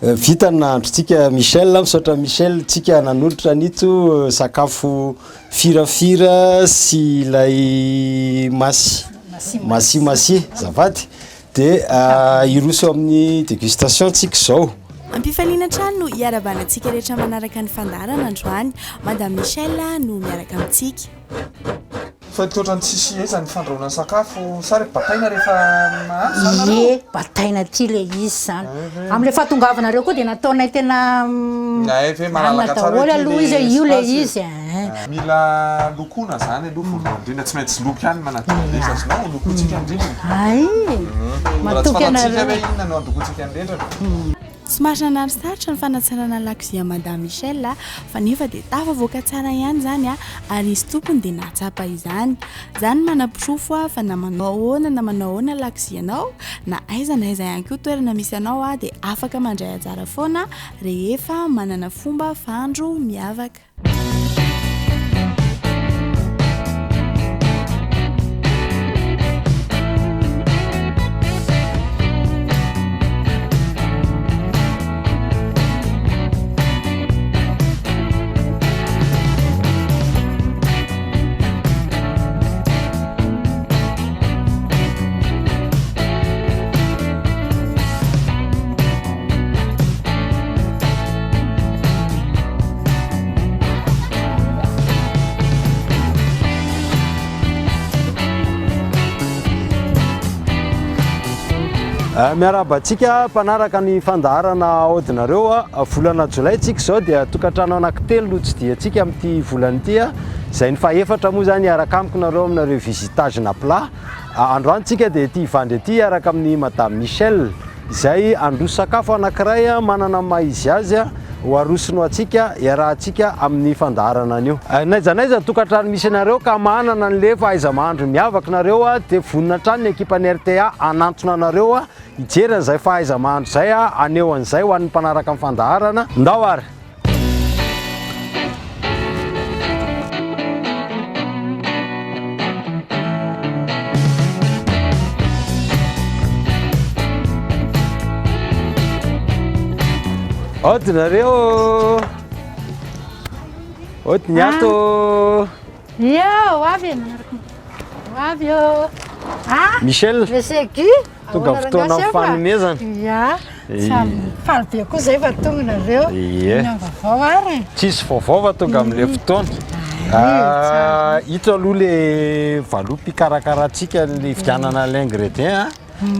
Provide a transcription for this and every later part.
Vita nahandrotsika Michel misaotra Michel tsika nanolotra nitso sakafo firafira sy ilay masi zavady de iroso amin'ny dégustation tsika zao. Ampifaliana trano no iarabanantsika rehetra manaraka ny fandarana androany. Madame Michel no miaraka amintsika. Fa tsisy ezany fandrahoana sakafo sary bataina rehefa mahandro. Ie, bataina ty le izy zany. Am'le fahatongavanareo koa dia nataonay tena malalaka tsara olo aloha izy io le izy. Mila lokoina zany aloha voalohany indrindra tsy maintsy loko ihany manatody sasinao lokontsika indrindra. Ay, matoky anareo. Inona no andokontsika indrindra. Somary nanarisarotra ny fanatsarana lakozia Madame Michel fa nefa dia tafavoaka tsara ihany zany ary izy tompony dia nahatsapa izany. Zany manampirofo fa na manao ahoana lakozianao na aiza ihany koa toerana misy anao dia afaka mandray anjara foana rehefa manana fomba fahandro miavaka. Miarabantsika mpanaraka ny fandaharana aodinareo volana jolay tsika zao dia tokantrano anankitelo no tsidiantsika amin'ity volana ity izay ny faefatra moa zany araka amiko nareo aminareo visitage na plat. Androany tsika dia ity ivandry ity araka amin'ny Madame Michel izay androso sakafo anankiray manana maizy azy ho arosino atsika iarahantsika amin'ny fandaharana anio. Naizanaiza tokantrano misy anareo ka manana an'le fahaiza mahandro miavaka nareo dia vonina hatrany ny ekipa ny RTA anantona anareo hijery an'izay fahaiza mahandro zay aneo an'izay ho an'ny mpanaraka amin'ny fandaharana. Ndao ary. Ordinareo Otniato Yo, avy yo. Michel Meseki tonga fotoana fanomezana. Ya. Faly be koa zay fa tonga nareo. Ie. Vaovao ary. Tsisy vaovao fa tonga amin'le fotoana. Ito aloha le valopy karakaratsika ny fianana l'ingrédient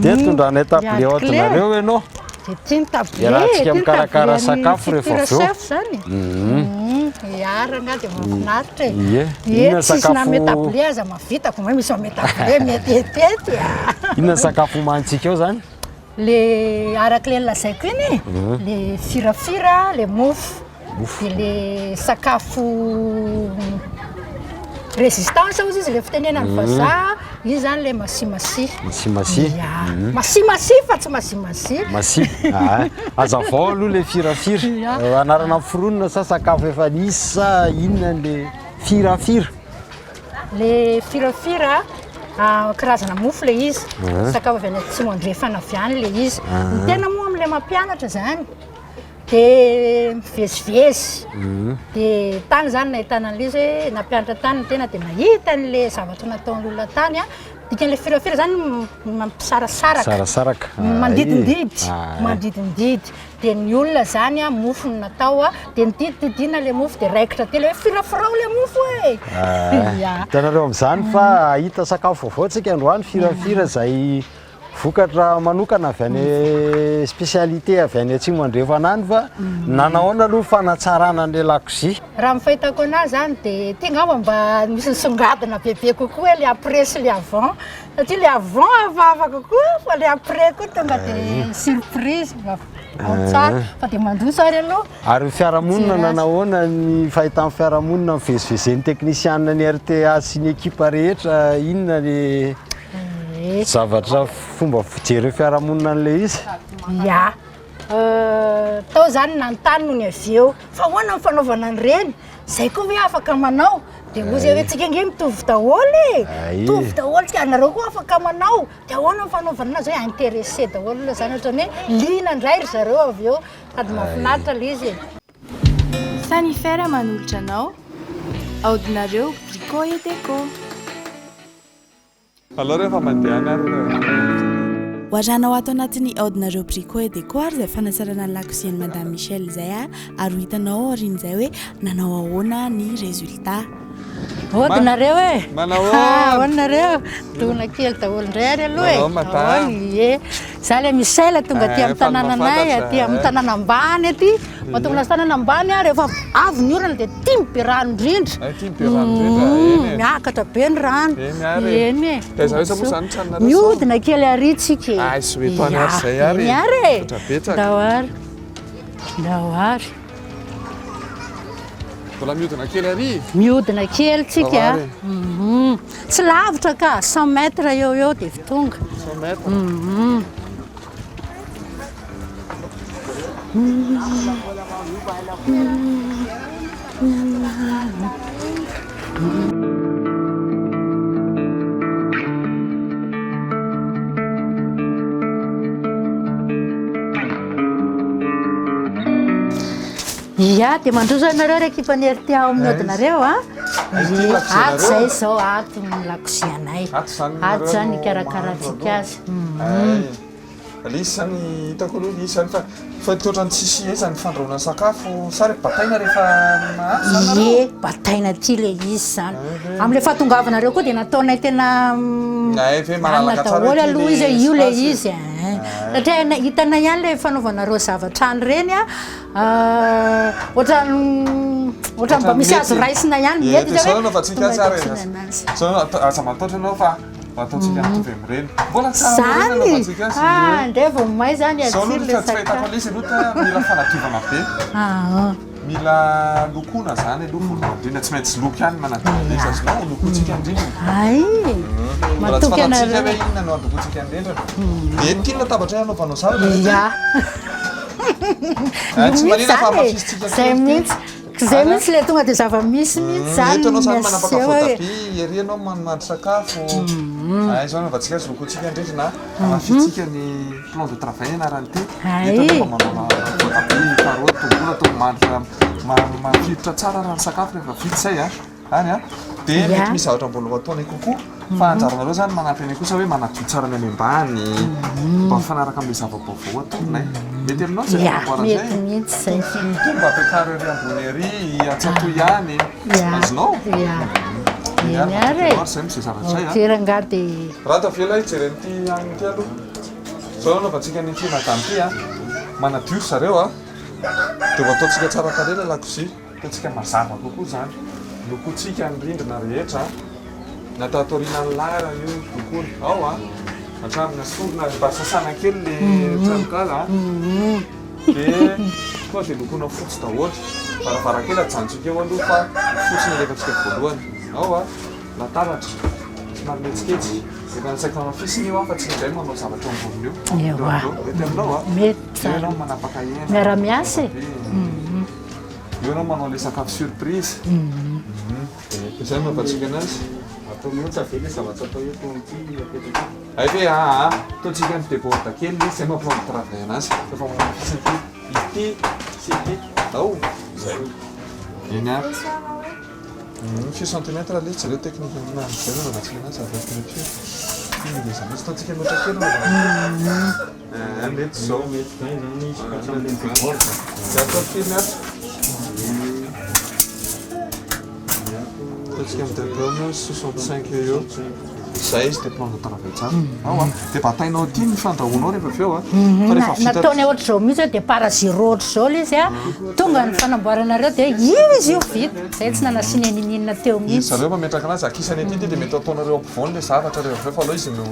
dia tondranay tableau ordinareo ianao. Iarahantsika mikarakara sakafo rehefa avy eo. Iarana dia mahafinaritra e. Ie. Ie, tsisy na métablie aza mavitako moa misy métablie metety. Inona sakafo homanintsika eo zany? Le arak'le lazaiko iny, le firafira, le mofo, dia le sakafo résistance ozy izy le fitenenany vazaha, izy zany le masimasi. Masimasi. Masimasi fa tsy masimasi. Masi. Azavao aloha le firafira. Anarana foronina sa sakafo efa nisy sa inona le firafira? Le firafira karazana mofo le izy. Sakafo avy any atsimo andrefana avy any le izy. Ny tena moa amin'le mampianatra zany. Dia mivezivezy. Dia tany zany nahitana an'ilay hoe nampianatra tany ny tena dia nahita an'ilay zavatra nataon'olona tany dikan'ilay firafira zany mampisarasaraka. Sarasaraka. Mandidindidy. Dia ny olona zany mofo no natao dia nidididina le mofo dia raikitra telo hoe firafirao le mofo e. Hitanareo amin'izany fa ahita sakafo vaovao tsika androany firafira izay vokatra manokana avy any spécialité avy any atsimo andrefana any fa nanahoana aloha fanatsarana an'ilay lakozia. Raha ny fahitako anazy zany dia tingamba mba misy nisongadina bebe kokoa le après sy le avant satria le avant hafahafa kokoa fa le après koa tonga dia surprise ao tsara fa dia mandroso ary aloha. Ary ny fiarahamonina nanahoana ny fahitan'ny fiarahamonina mivezivezen'ny technicien ny RTA sy ny ekipa rehetra inona le zavatra fomba fijery fiarahamonina an'ilay izy? Ya. Tao zany nanontany no ny avy eo fa ahoana ny fanaovana an'ireny? Zay koa hoe afaka manao dia ozy hoe tsika nge mitovy daholo mitovy daholo tsika anareo koa afaka manao dia ahoana ny fanaovana anazy hoe intéressé daholo zany ohatrany hoe lina indray ry zareo avy eo sady mahafinaritra ilay izy Sanifera manolotra anao aodinareo Brico et Déco. Alors rehefa mandeha Ho aranao ato anatin'ny aodinareo Brico et Déco izay fanasarana ny lakozian'i Madame Michel izay ary ho hitanao aorian'izay hoe nanao ahoana ny résultat. Aodinareo e manao ahoanareo tona kely daholo indray ary aloha e za le Michel tonga aty amin'ny tanànanay aty amin'ny tanàna ambany aty mahatonga lasa tanàna ambany rehefa avy ny orana dia tia mibe rano indrindra miakatra be ny rano eny e miodina kely ary tsika eny ary dahoary mbola miodina kely ary miodina kely tsika tsy lavitra ka 100 mètres eo dia vitonga 100 mètres ia dia mandroso anareo ry ekipanery ty ao amin'ny aodinareo ato zay izao ato ny lakozianay ato zany ikarakaratsika azy lisany hitako aloha isany fa toetrany tsisy ezany fandrahoana sakafo sary bataina rehefa ie bataina ty le izy zany amin'le fahatongavanareo koa dia nataonay tena anana daholo aloha izy io le izy satria hitanay ihany le fanaovanareo zavatrany reny ohatrany mba misy azo raisina ihany mety aza mataotra anao fa ataontsika mitovy amin'ireny mbola zany ndray vao may zany atsiry le tsy fahitako an'izy aloha mila fanadiovana be mila lokoana zany aloha voalohany tsy maintsy loko ihany manadiovana izy azonao lokoantsika indrindra mbola tsy fanatsika hoe inona no andokoantsika indrindra dia ty latabatra ihany anaovanao zavatra tsy manina fa mafisitsika zay mihitsy le tonga dia zava-misy mihitsy zany entanao zany manapaka voatabia ery anao manimandry sakafo izao anaovantsika azy lokoantsika indrindra na mafitsika ny plan de travail anarany ty entanao mba manao voatabia karoty tongolo atao mandry mafiditra tsara raha ny sakafo rehefa vita zay any dia mety misy zavatra mbola ataonay kokoa fa anjaranareo zany manampy anay kosa hoe manadio tsara ny any ambany mba mifanaraka amin'ilay zava-baovao ataonay mety aminao zay mety mihitsy zay mba ampiakary ery ambony ery atsatoy ihany azonao eny ary zay misy zavatra zay tiranga dia raha tavela ijeren'ity anyty aloha zao anaovantsika ny ty madame ty manadio zareo dia mba ataontsika tsara tarehy lakozia ataontsika mazava kokoa zany lokoantsika ny rindrina rehetra natao atoriana ny lara io lokony ao atramina sorona mba sasana kely le tranokala dia koa dia lokonao fotsy daholo varavarakely ajantsika eo aloha fa fotsiny rehefatsika voalohany ao latabatra somary metsiketsy efa nisaika mafisiny io fa tsy indray manao zavatra amboniny io mety aminao mety anao manapaka hena miara-miasa io anao manao le sakafo surprise zay mampatsika anazy ay ve ataontsika ny déborde kely zay mamplan de travail anazy efa manafisiny ity sy ity ao zay eny ary 6 centimètres le jereo technique zay nanaovantsika anazy avecnature iny zany izy ataontsika loatra kely mety zao atao kely ato ataontsika midebona 65 eo zay izy dia plan de travail tsara dia batainao ty ny fandrahoanao rehefa avy eo fa rehefa vita nataony ohatra zao mihitsy dia para zéro ohatra zao le izy tonga ny fanamboaranareo dia io izy io vita zay tsy nanasiany aninina teo mihitsy zareo mametraka anazy akisany aty dia mety ataonareo ampovoany le zavatra rehefa avy eo fa aloha izy no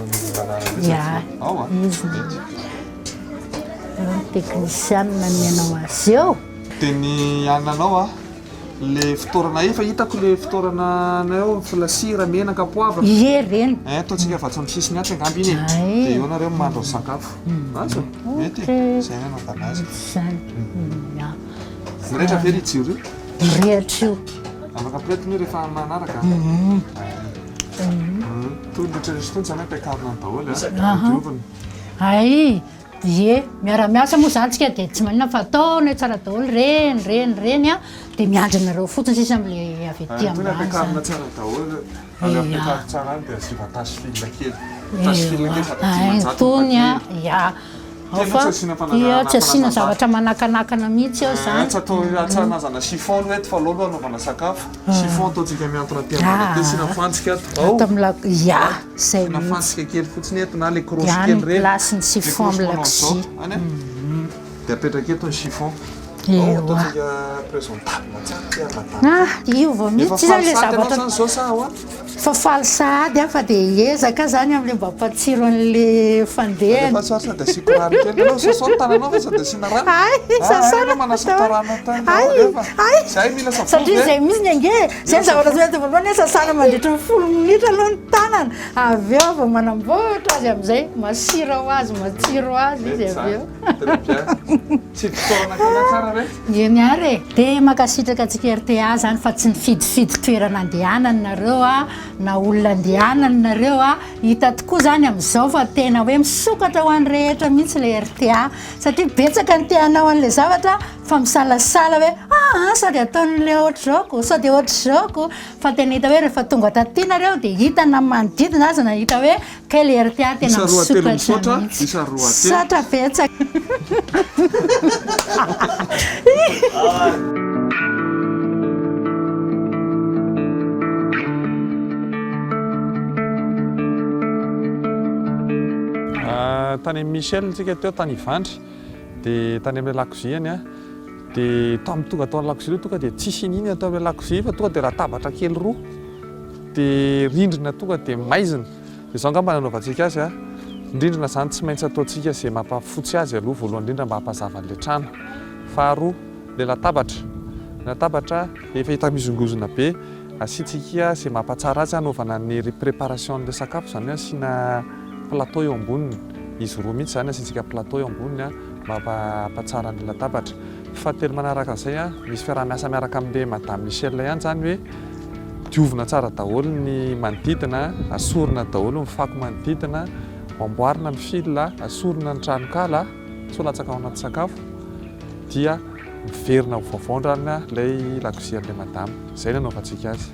izy technicianna ny anao azy eo dia ny ananao le fitoerana efa hitako le fitoerana anao filasira menaka poivre ie reny ataontsika efa-tsy ny sisiny atsy angamby iny dia eo nareo mandro sakafo azo mety zay nanaovana azy zany mirehitra very jiro io mirehatra io Anakapiretina rehefa manaraka. Tolotreresy zany ampiakarina ny daholo diovina. Ay ie miara-miasa moa zany tsika dia tsy manina fa ataony tsara daholo reny a dia miandrinareo fotsiny sisy amin'le avy etỳ ambany ampiakarina tsara daholo avy ampiakary tsara any dia asiva tasy fila kely. Tasy fila kely tony a ia fa ia tsy asiana zavatra manakanakana mihitsy eo zany. Tsy atao atsanazana chiffon aloha eto fa aloha anaovana sakafo. Chiffon ataontsika miantona aty ambany asiana fantsika ato. Ia zay na fantsika kely fotsiny eto na le krosy kely reny. Plasin'ny chiffon amin'ny lakozy. Dia apetraka eto ny chiffon. Ataontsika présentable tsara. Io vao mihitsy zany le zavatra. Fa faly sahady fa dia ezaka zany amin'le mba patsiro an'le fandehany. Fa tsara dia asiko rano kely aloha sasao tananao fa sady asiana rano. Sasana manasa rano tany. Zay mila safoka. Satria zay mihitsy ny ange zay zavatra zay voalohany sasana mandritra ny 10 minitra aloha ny tanana. Avy eo vao manamboatra azy amin'izay masira ho azy matsiro azy izy avy eo. Tsy fotoana kana tsara ve? Ie miary e. Dia makasitraka antsika RTA zany fa tsy nifidifidy toerana andehanana nareo na olona andehanana nareo hita tokoa zany amin'izao fa tena hoe misokatra ho an'ny rehetra mihitsy le RTA satria betsaka ny teanao an'le zavatra fa misalasala hoe sady ataon'le ohatr'izao sao dia ohatr'izao fa tena hita hoe rehefa tonga taty nareo dia hita na manodidina azy na hita hoe kay le RTA tena misokatra mihitsy satra betsaka. Tany Michel tsika teo tany Ivandry dia tany amin'ny lakoziny dia tamin'ny tonga tao lakozia tonga dia tsisy niny atao amin'ny lakozia fa tonga dia latabatra kely roa dia rindrina tonga dia maizina dia izao angamba nanaovantsika azy rindrina zany tsy maintsy ataontsika izay mampafotsy azy aloha voalohany indrindra mba hampazava an'ilay trano. Faharoa ilay latabatra efa hitamizongozona be asiantsika izay mampatsara azy anaovana ny préparation n'ilay sakafo zany asiana plateau eo amboniny. Izy roa mihitsy zany asiantsika plateau eo amboniny mba hampatsara ny latabatra. Fahatelo manaraka an'izay misy fiaraha-miasa miaraka amin'ilay madame Michel ihany zany hoe diovina tsara daholo ny manodidina, asorina daholo ny fako manodidina, amboarina ny fil, asorina ny tranokala, tsy ho latsaka ao anaty sakafo dia miverina vaovaondrana ilay lakozian'ilay madame. Izay no anaovantsika azy.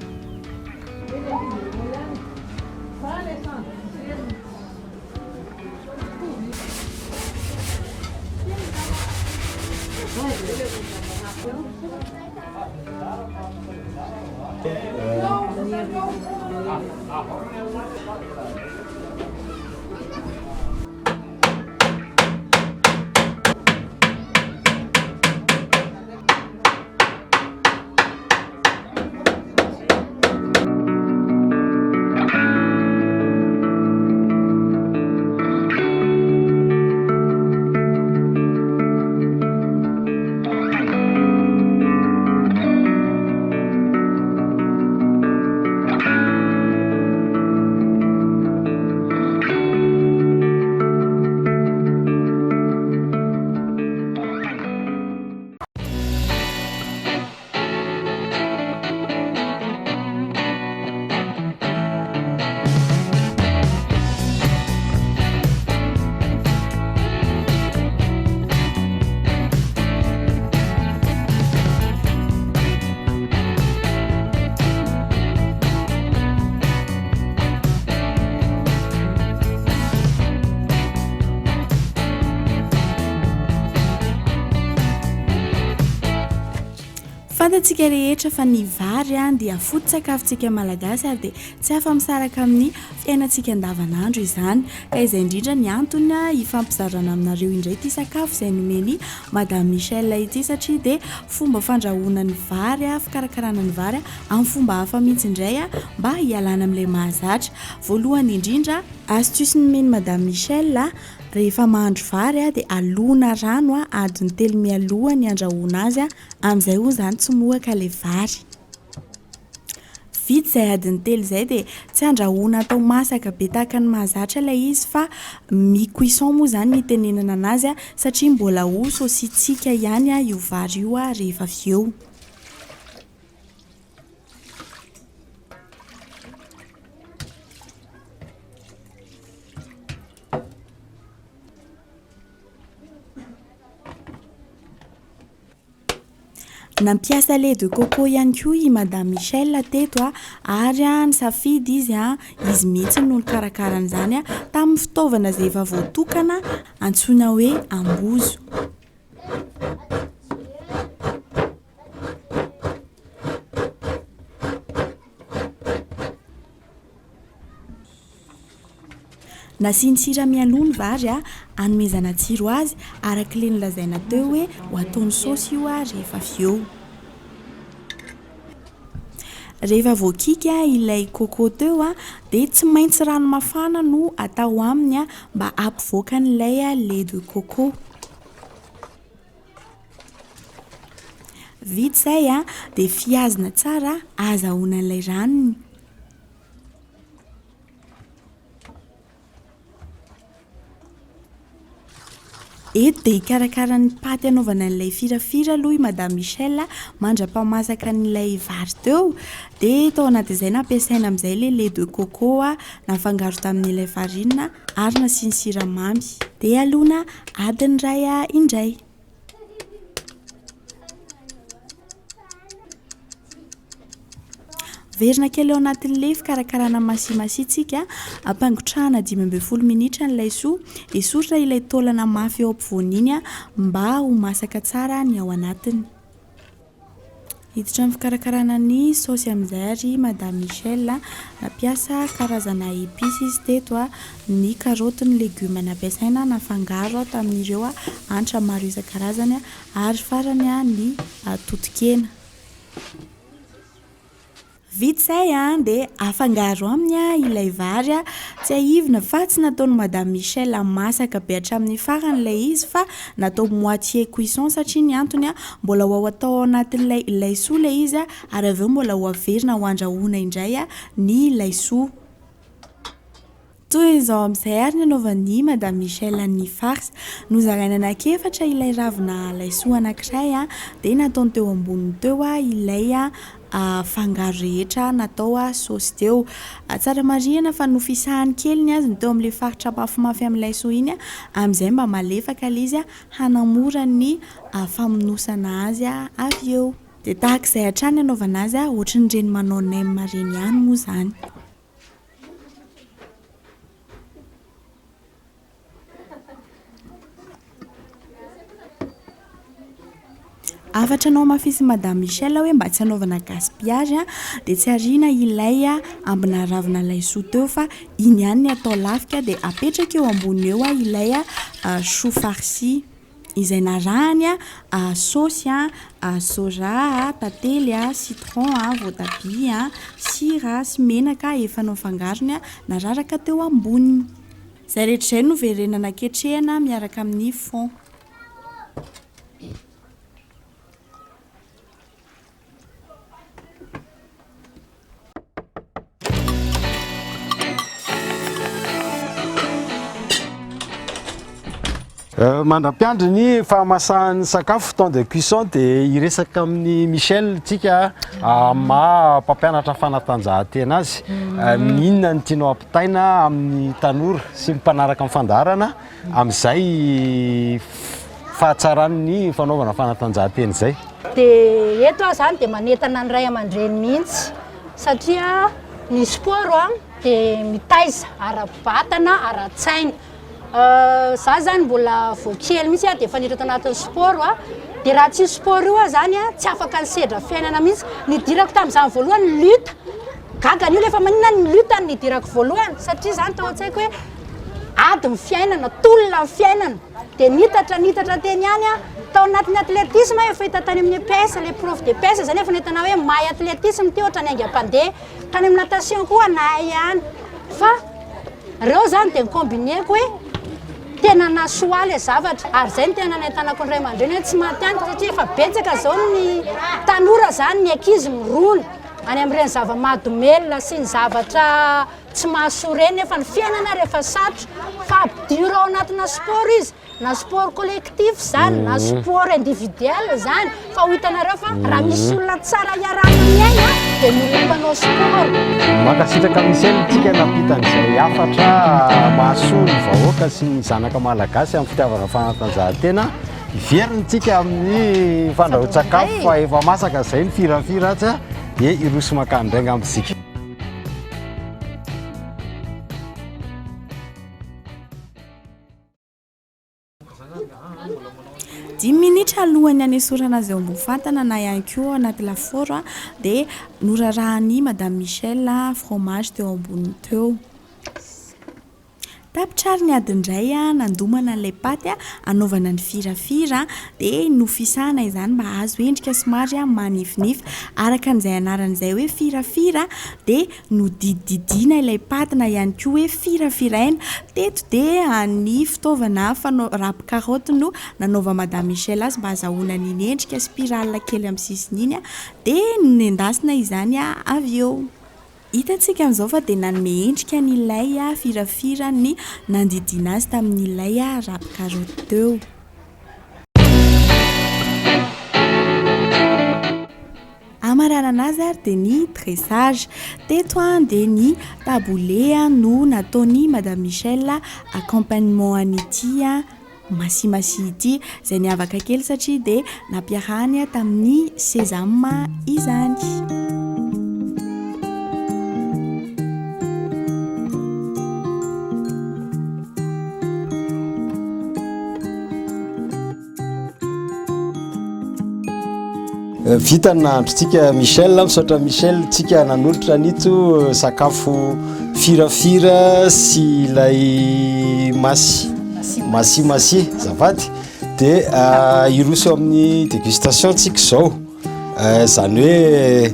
Fantatsika rehetra fa ny vary dia foto-tsakafontsika malagasy ary dia tsy afa-misaraka amin'ny fiainantsika andavanandro izany. Ka izay indrindra ny antony hifampizarana aminareo indray ity sakafo izay nomeny madame Michel ity satria dia fomba fandrahoana ny vary, fikarakarana ny vary amin'ny fomba hafa mihitsy indray mba hialana amin'ilay mahazatra. Voalohany indrindra astuce nomeny madame Michel rehefa mahandro vary dia alona rano adiny 3 mialohan'ny andrahoana azy amin'izay ho zany tsy mohaka ilay vary. Vita izay adiny 3 izay dia tsy andrahoana atao masaka be tahaka ny mahazatra ilay izy fa mi-cuisson moa zany mitenenana anazy satria mbola ho saositsika ihany io vary io rehefa avy eo. Nampiasa lait de coco ihany koa i Madame Michel teto ary nisafidy izy izy mihitsy no karakaran'izany tamin'ny fitaovana izay efa voatokana antsoina hoe ambozo. Nasiany sira mialono vary hanomezana tsiro azy arak'ilay nolazaina teo hoe ho ataony saosy io rehefa avy eo. Rehefa voakika ilay coco teo dia tsy maintsy rano mafana no atao aminy mba hampivoaka an'ilay lait de coco. Vita izay dia fiazina tsara azahoana an'ilay ranony. Eto dia hikarakarany paty anaovana an'ilay firafira aloha i Madame Michel mandra-pahamasaka an'ilay vary teo dia tao anatin'izay nampiasaina amin'izay ilay lait de coco nafangaro tamin'ilay farine ary nasiany siramamy dia alona adiny iray indray. Verina kely ao anatin'ilay fikarakarana masimasitsika ampangotrahana 15 minitra ny laisoa esoritra ilay taolana mafy eo ampovoany iny mba ho masaka tsara ny ao anatiny. Hiditra amin'ny fikarakarana ny saosy amin'izay ary Madame Michel nampiasa karazana épices izy teto ny karaoty ny legioma nampiasaina nafangaro tamin'ireo hanitra maro isan-karazany ary farany ny totokena. Vita izay dia afangaro aminy ilay vary tsy ahivina fa tsy nataony Madame Michel masaka be hatramin'ny farany ilay izy fa natao moitié cuisson satria ny antony mbola ho atao anatin'ilay laisoa ilay izy ary avy eo mbola ho averina ho andrahoina indray ny laisoa. Toy izao amin'izay ary ny anaovan'ny Madame Michel ny farce nozaraina anankiefatra ilay ravina laisoa anankiray dia nataony teo amboniny teo ilay fangaro rehetra natao saosy teo. Tsara marihana fa nofisahany kely ny azy ny teo amin'ilay faritra mafimafy amin'ny laisoa iny amin'izay mba malefaka ilay izy hanamora ny famonosana azy avy eo. Dia tahaka izay hatrany anaovana azy ohatran'ireny manao nem reny ihany moa izany. Afatra anao mafisy Madame Michel hoe mba tsy anaovana gaspillage dia tsy ariana ilay ambina ravina laisoa teo fa iny ihany ny atao lafika dia apetraka eo ambony eo ilay chou farci izay narahany saosy soja, tantely, citron, voatabia, sira sy menaka efa nafangarony nararaka teo amboniny. Izay rehetra izay no verenana ketrehana miaraka amin'ny fond. Mandra-piandry ny fahamasahan'ny sakafo temps de cuisson dia iresaka amin'ny Michel tsika mampampianatra fanatanjahantena azy. Inona ny tianao ampitaina amin'ny tanora sy ny mpanaraka amin'ny fandaharana amin'izay fahatsarany ny fanaovana fanatanjahantena izay. Dia eto izany dia manentana ny ray aman-dreny mihitsy satria ny sport dia mitaiza ara-batana ara-tsaina. Za zany mbola voakely mihitsy dia efa niditra anatin'ny sport dia raha tsy sport io zany tsy afaka ny sedra fiainana mihitsy. Nidirako tamin'izany voalohany lutte gaga an'io rehefa maninona ny lutte nidirako voalohany satria zany tao an-tsaiko hoe ady ny fiainana tolona ny fiainana dia nitatra teny ihany tao anatin'ny athlétisme efa hita tany amin'ny EPS les prof de EPS zany efa nentana hoe mahay athlétisme ty ohatra ny aingam-pandeha tany amin'ny natation koa nahay ihany fa reo zany dia nikombineako hoe tena nasoa ilay zavatra ary izay ny tena nahitanako ny ray aman-dreny hoe tsy matianitra satria efa betsaka zao ny tanora zany ny ankizy mirona any amin'ireny zava-mahadomelona sy ny zavatra tsy mahasoa reny nefa ny fiainana rehefa sarotra fa ampidir ao anatina sport izy na sport collectif zany na sport individuel zany fa ho hitanareo fa raha misy olona tsara iarahana miaina dia mila mpanao sport. Mankasitraka Michel tsika nampitan'izay afatra mahasoa ny vahoaka sy ny zanaka malagasy amin'ny fitiavana fanatanjahantena iverintsika amin'ny fandrahoan-tsakafo fa efa masaka zay ny firafira tsy dia iroso makandraigna amintsika. 10 minitra alohany anesorana azy eo ambony fatana na ihany koa anaty lafaoro dia norarahany Madame Michel fromage teo amboniny teo. Tapitrary ny adindray nandomana an'ilay paty anaovana ny firafira dia nofisahana izany mba azo endrika somary manifinify araka an'izay anaran'izay hoe firafira dia nodididina ilay paty na ihany koa hoe firafiraina teto dia ny fitaovana rapy karaoty no nanaova Madame Michel azy mba azahoana ny endrika spirale kely amin'ny sisiny iny dia nendasina izany avy eo. Hitantsika amin'izao fa dia nanome endrika n'ilay firafira ny nandidina azy tamin'ilay rapy karaoty teo. Amaranana azy ary dia ny dressage. Teto dia ny taboulet no nataony Madame Michel accompagnement an'ity masimasi ity izay niavaka kely satria dia nampiarahany tamin'ny sésame izany. Vita ny nahandrontsika Michel, misaotra Michel, tsika nanolotra nito sakafo firafira sy ilay masimasi zafady dia iroso amin'ny dégustation tsika zao zany hoe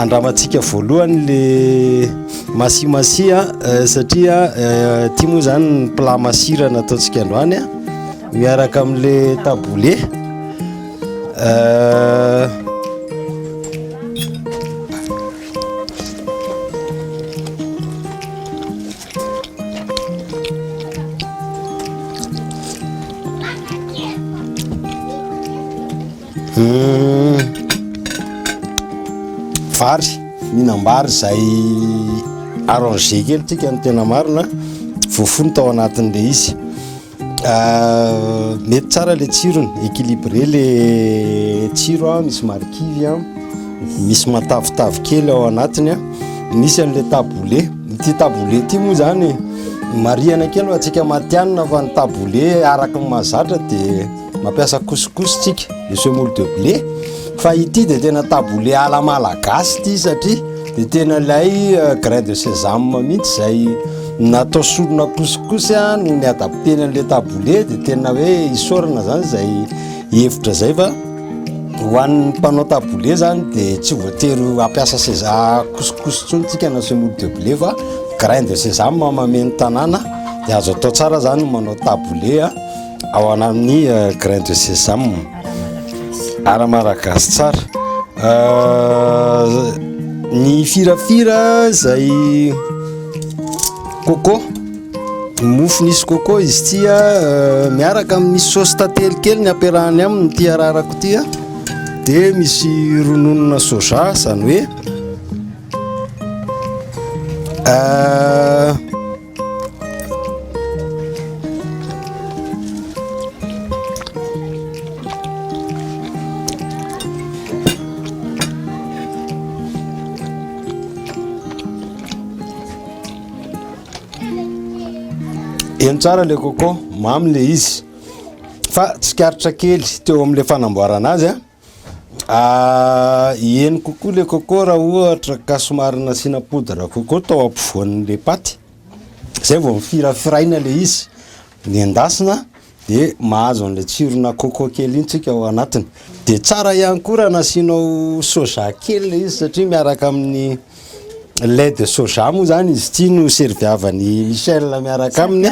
andramantsika voalohany le masimasi satria ity moa zany ny plat masira nataontsika androany miaraka amin'le taboulet. Vary mihinam-bary zay arrangé kely tsika ny tena marina fofony tao anatin'le izy. Mety tsara le tsirony, équilibré le tsiro misy marikivy misy matavitavy kely ao anatiny misy an'le taboulet. Ity taboulet ity moa zany mariana kely fa tsika matianina fa ny taboulet araka ny mahazatra dia mampiasa couscous tsika le semoule de blé fa ity dia tena taboulet ala malagasy ity satria dia tena ilay grain de sésame mihitsy zay natao solona couscous no niadapteny an'le taboulet dia tena hoe isorana zany zay hevitra zay fa ho an'ny mpanao taboulet zany dia tsy voatery ampiasa couscous tsony tsika na semoule de blé fa grain de sésame mameny tanàna dia azo atao tsara zany manao taboulet ao anatin'ny grain de sésame ara-malagasy tsara. Ny firafira zay coco mofo nisy coco izy tia miaraka amin'ny saosy tantely kely ny ampiarahany aminy ty ararako ty dia misy rononona soja zany hoe eny tsara le coco mamy le izy fa tsikaritra kely teo amin'le fanamboarana azy eny kokoa le coco raha ohatra ka somary nasiana poudre coco tao ampovoan'le paty zay vao mifirafiraina le izy ny endasina dia mahazo an'le tsirona coco kely iny tsika ao anatiny. Dia tsara ihany koa raha nasianao soja kely le izy satria miaraka amin'ny lait de soja moa zany izy ity no serviavany Michel miaraka aminy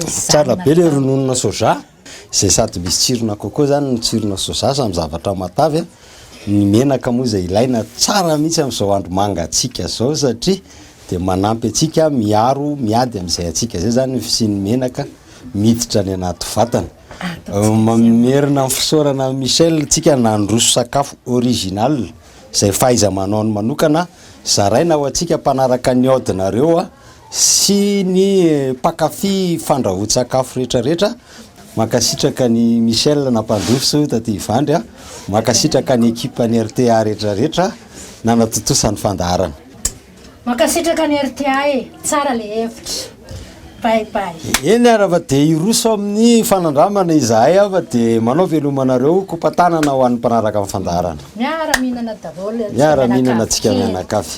tsara be le rononona soja zay sady misy tsirona coco zany ny tsirona soja samy zavatra matavy ny menaka moa zay ilaina tsara mihitsy amin'izao andro mangatsika zao satria dia manampy atsika miaro miady amin'izay atsika zay zany fisian'ny menaka miditra ny anaty vatana. Mamerina amin'ny fisaorana Michel tsika nandroso sakafo original zay fahaiza manao ny manokana zaraina ho atsika mpanaraka ny aodinareo sy ny pakafy fandrahoan-tsakafo rehetrarehetra makasitraka ny Michel nampandroso taty Ivandry a makasitraka ny ekipa ny RTA rehetrarehetra nanatotosany fandaharana. Makasitraka ny RTA tsara le hevitra. Bye. Eny arava de iroso amin'ny fanandramana izahay ava de manao velomanareo kopatanana ho an'ny mpanaraka amin'ny fandaharana. Miara-minana daholo. Miara-minana tsika mianakavy.